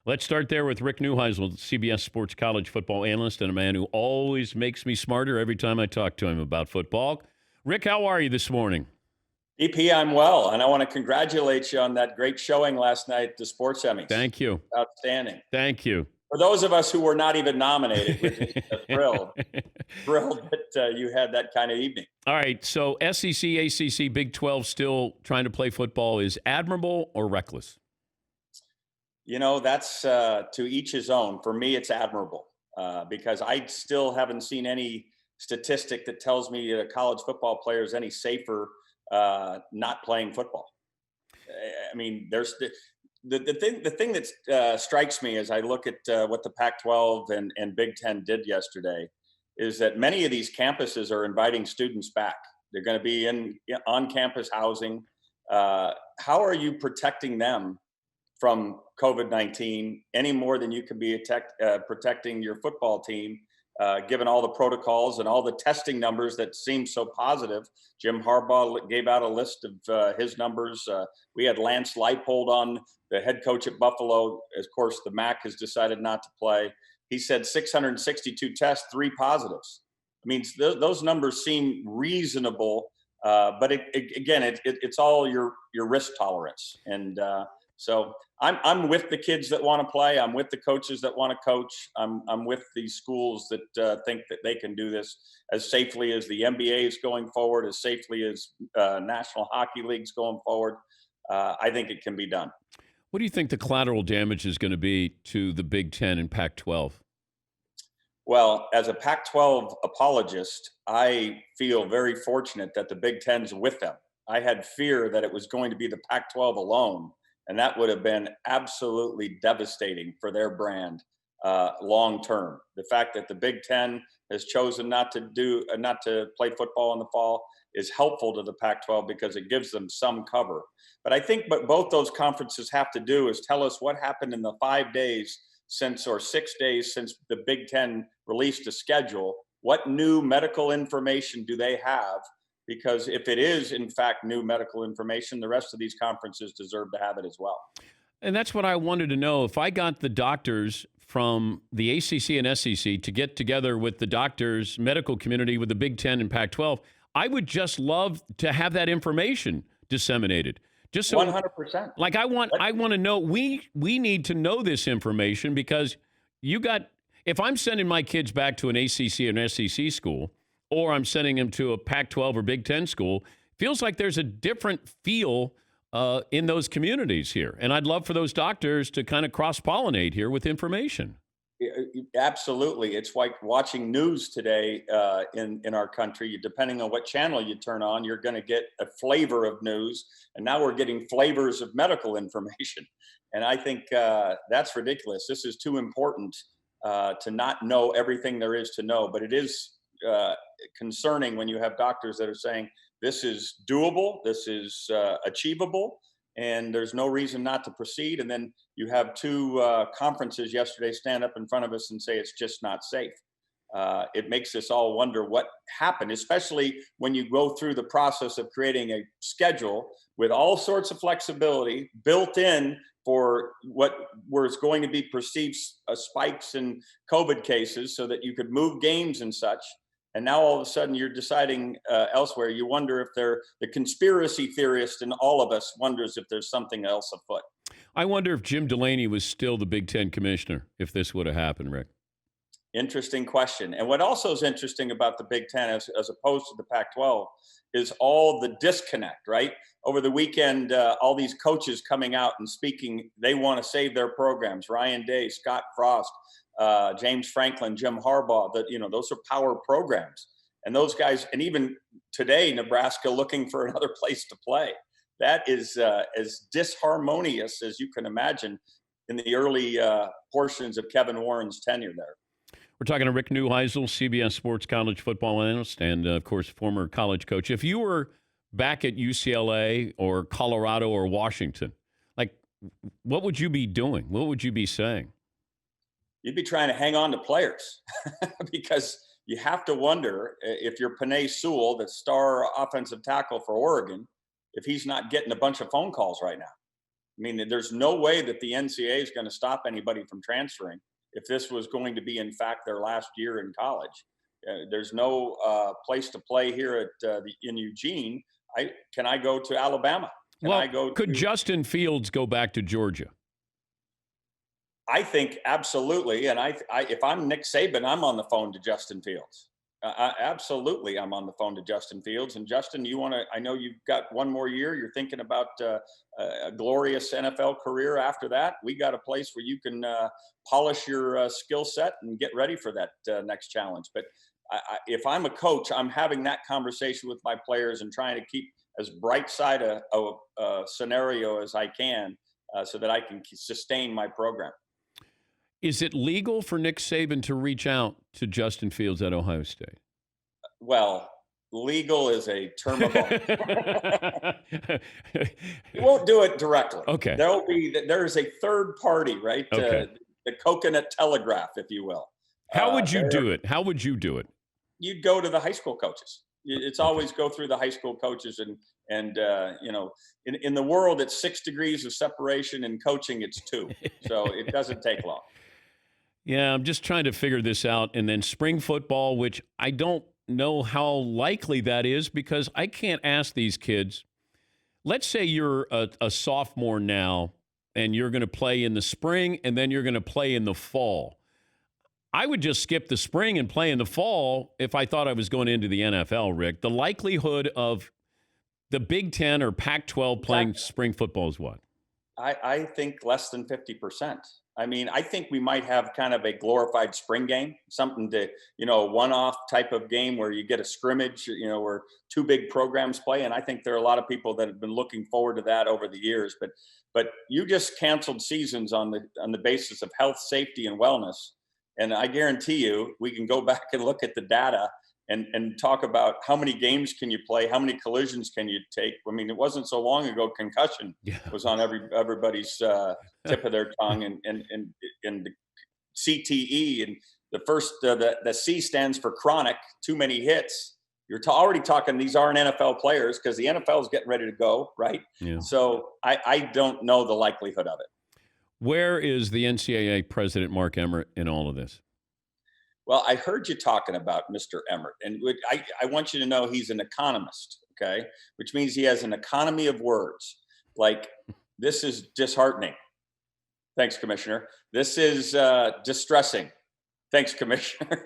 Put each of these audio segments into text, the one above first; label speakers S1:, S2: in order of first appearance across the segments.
S1: Let's start there with Rick Neuheisel, CBS Sports college football analyst and a man who always makes me smarter every time I talk to him about football. Rick, how are you this morning?
S2: EP, I'm well, and I want to congratulate you on that great showing last night at the Sports Emmys.
S1: Thank you.
S2: Outstanding.
S1: Thank you.
S2: For those of us who were not even nominated, we're just thrilled that you had that kind of evening.
S1: All right, so SEC, ACC, Big 12 still trying to play football is admirable or reckless?
S2: You know, that's to each his own. For me, it's admirable because I still haven't seen any statistic that tells me a college football player is any safer not playing football. I mean, there's the thing that strikes me as I look at what the Pac-12 and Big Ten did yesterday is that many of these campuses are inviting students back. They're going to be in on-campus housing. How are you protecting them from COVID-19 any more than you can be protecting your football team, given all the protocols and all the testing numbers that seem so positive? Jim Harbaugh gave out a list of his numbers. We had Lance Leipold on, the head coach at Buffalo. Of course, the MAC has decided not to play. He said 662 tests, 3 positives. I mean, those numbers seem reasonable, but it's all your risk tolerance. And so I'm with the kids that want to play. I'm with the coaches that want to coach. I'm with these schools that think that they can do this as safely as the NBA is going forward, as safely as National Hockey League's going forward. I think it can be done.
S1: What do you think the collateral damage is going to be to the Big Ten and Pac-12?
S2: Well, as a Pac-12 apologist, I feel very fortunate that the Big Ten's with them. I had fear that it was going to be the Pac-12 alone, and that would have been absolutely devastating for their brand long term. The fact that the Big Ten has chosen not to play football in the fall is helpful to the Pac-12 because it gives them some cover. But I think what both those conferences have to do is tell us what happened in the 5 days or 6 days since the Big Ten released a schedule. What new medical information do they have? Because if it is, in fact, new medical information, the rest of these conferences deserve to have it as well.
S1: And that's what I wanted to know. If I got the doctors from the ACC and SEC to get together with the doctors, medical community, with the Big Ten and Pac-12, I would just love to have that information disseminated. Just so,
S2: 100%.
S1: Like I want to know. We need to know this information because if I'm sending my kids back to an ACC and SEC school, or I'm sending them to a Pac-12 or Big Ten school, feels like there's a different feel in those communities here. And I'd love for those doctors to kind of cross-pollinate here with information.
S2: Absolutely. It's like watching news today in our country. Depending on what channel you turn on, you're going to get a flavor of news. And now we're getting flavors of medical information. And I think that's ridiculous. This is too important to not know everything there is to know. But it is concerning when you have doctors that are saying this is doable, this is achievable, and there's no reason not to proceed. And then you have 2 conferences yesterday stand up in front of us and say it's just not safe. It makes us all wonder what happened, especially when you go through the process of creating a schedule with all sorts of flexibility built in for what was going to be perceived spikes in COVID cases so that you could move games and such. And now all of a sudden you're deciding elsewhere. You wonder if the conspiracy theorist in all of us wonders if there's something else afoot.
S1: I wonder if Jim Delaney was still the Big Ten commissioner if this would have happened, Rick.
S2: Interesting question. And what also is interesting about the Big Ten as opposed to the Pac-12 is all the disconnect, right? Over the weekend, all these coaches coming out and speaking, they want to save their programs. Ryan Day, Scott Frost, James Franklin, Jim Harbaugh, those are power programs. And those guys, and even today, Nebraska looking for another place to play. That is as disharmonious as you can imagine in the early portions of Kevin Warren's tenure there.
S1: We're talking to Rick Neuheisel, CBS Sports college football analyst, and, of course, former college coach. If you were back at UCLA or Colorado or Washington, what would you be doing? What would you be saying?
S2: You'd be trying to hang on to players because you have to wonder if you're Penei Sewell, the star offensive tackle for Oregon, if he's not getting a bunch of phone calls right now. I mean, there's no way that the NCAA is going to stop anybody from transferring if this was going to be, in fact, their last year in college. There's no place to play here in Eugene. Can I go to Alabama?
S1: Could Justin Fields go back to Georgia?
S2: I think absolutely. And if I'm Nick Saban, I'm on the phone to Justin Fields. Absolutely, I'm on the phone to Justin Fields. And Justin, I know you've got one more year. You're thinking about a glorious NFL career after that. We got a place where you can polish your skill set and get ready for that next challenge. But if I'm a coach, I'm having that conversation with my players and trying to keep as bright side a scenario as I can so that I can sustain my program.
S1: Is it legal for Nick Saban to reach out to Justin Fields at Ohio State?
S2: Well, legal is a term of art. He won't do it directly.
S1: Okay.
S2: There is a third party, right?
S1: Okay.
S2: The coconut telegraph, if you will.
S1: How would you do it? How would you do it?
S2: You'd go to the high school coaches. It's always go through the high school coaches, and in the world it's 6 degrees of separation. In coaching, it's 2, so it doesn't take long.
S1: Yeah, I'm just trying to figure this out. And then spring football, which I don't know how likely that is because I can't ask these kids. Let's say you're a sophomore now and you're going to play in the spring and then you're going to play in the fall. I would just skip the spring and play in the fall if I thought I was going into the NFL, Rick. The likelihood of the Big Ten or Pac-12 playing spring football is what?
S2: I think less than 50%. I mean, I think we might have kind of a glorified spring game, something to, a one-off type of game where you get a scrimmage, where 2 big programs play. And I think there are a lot of people that have been looking forward to that over the years. But you just canceled seasons on the basis of health, safety, and wellness. And I guarantee you, we can go back and look at the data and talk about how many games can you play, how many collisions can you take. I mean, it wasn't so long ago concussion was on everybody's tip of their tongue, and the CTE, and the first the C stands for chronic, too many hits. You're already talking, these aren't NFL players because the NFL is getting ready to go, right?
S1: Yeah.
S2: So I don't know the likelihood of it.
S1: Where is the NCAA president, Mark Emmert, in all of this?
S2: Well, I heard you talking about Mr. Emmert, and I want you to know he's an economist, okay? Which means he has an economy of words. Like, this is disheartening. Thanks, Commissioner. This is distressing. Thanks, Commissioner.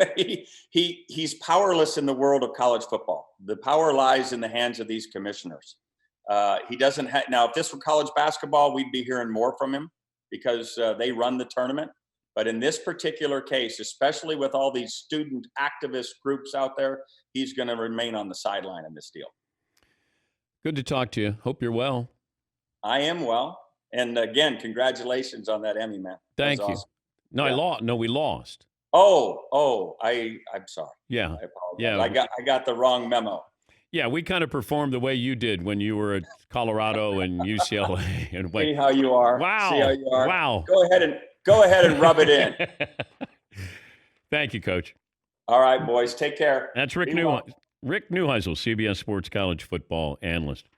S2: He's powerless in the world of college football. The power lies in the hands of these commissioners. He doesn't have, now, if this were college basketball, we'd be hearing more from him because they run the tournament. But in this particular case, especially with all these student activist groups out there, he's going to remain on the sideline in this deal.
S1: Good to talk to you. Hope you're well.
S2: I am well. And again, congratulations on that Emmy, man.
S1: Thank you.
S2: Awesome.
S1: No, yeah. No, we lost.
S2: I'm sorry.
S1: Yeah.
S2: I apologize. I got the wrong memo.
S1: Yeah, we kind of performed the way you did when you were at Colorado and UCLA. And
S2: See how you are.
S1: Wow.
S2: See how you are.
S1: Wow.
S2: Go ahead and rub it in.
S1: Thank you, Coach.
S2: All right, boys. Take care.
S1: That's Rick Neuheisel, CBS Sports college football analyst.